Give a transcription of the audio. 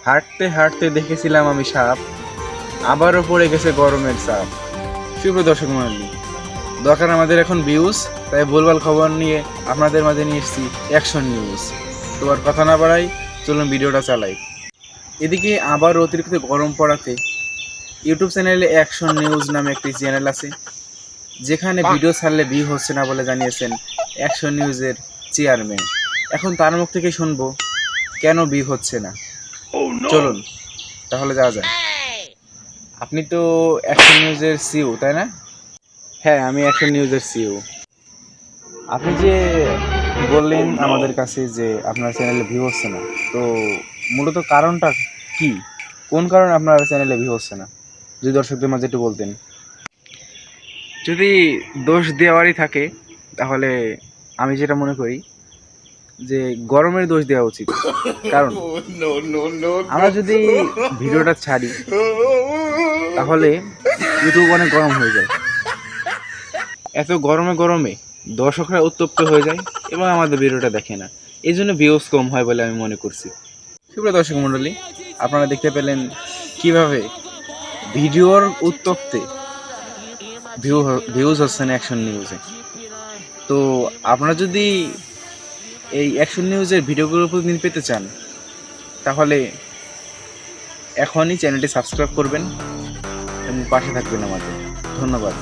হাঁটতে হাঁটতে দেখেছিলাম আমি সাপ, আবারও পড়ে গেছে গরমের চাপ। সুপ্রিয় দর্শক মণ্ডলী, দরকার আমাদের এখন ভিউজ, তাই ভুলভাল খবর নিয়ে আপনাদের মাঝে নিয়ে এসেছি অ্যাকশন নিউজ। তো আর কথা না বাড়াই, চলুন ভিডিওটা চালাই। এদিকে আবার অতিরিক্ত গরম পড়াতে ইউটিউব চ্যানেলে অ্যাকশন নিউজ নামে একটি চ্যানেল আছে, যেখানে ভিডিও ছাড়লে ভিউ হচ্ছে না বলে জানিয়েছেন অ্যাকশন নিউজের চেয়ারম্যান। এখন তার মুখ থেকে শুনবো কেন ভিউ হচ্ছে না। চলুন তাহলে যাওয়া যায়। আপনি তো অ্যাকশন নিউজের সিইও, তাই না? হ্যাঁ, আমি অ্যাকশন নিউজের সিইও। আপনি যে বললেন আমাদের কাছে যে আপনার চ্যানেলে ভিউ হচ্ছে না, তো মূলত কারণটা কি? কোন কারণে আপনার চ্যানেলে ভিউ হচ্ছে না, যদি দর্শকদের মাঝে একটু বলতেন। যদি দোষ দেওয়ারই থাকে, তাহলে আমি যেটা মনে করি যে গরমের দোষ দেওয়া উচিত। কারণ আমরা যদি ভিডিওটা ছাড়ি, তাহলে ইউটিউব অনেক গরম হয়ে যায়। এত গরমে গরমে দর্শকরা উত্তপ্ত হয়ে যায় এবং আমাদের ভিডিওটা দেখে না, এই জন্য ভিউজ কম হয় বলে আমি মনে করছি। সুপ্রিয় দর্শক মণ্ডলী, আপনারা দেখতে পেলেন কিভাবে ভিডিওর উত্তপ্তে ভিউজ হচ্ছে না অ্যাকশন নিউজে। তো আপনারা যদি এই অ্যাকশন নিউজের ভিডিওগুলো প্রতিদিন পেতে চান, তাহলে এখনই চ্যানেলটি সাবস্ক্রাইব করবেন এবং পাশে থাকবেন আমাদের। ধন্যবাদ।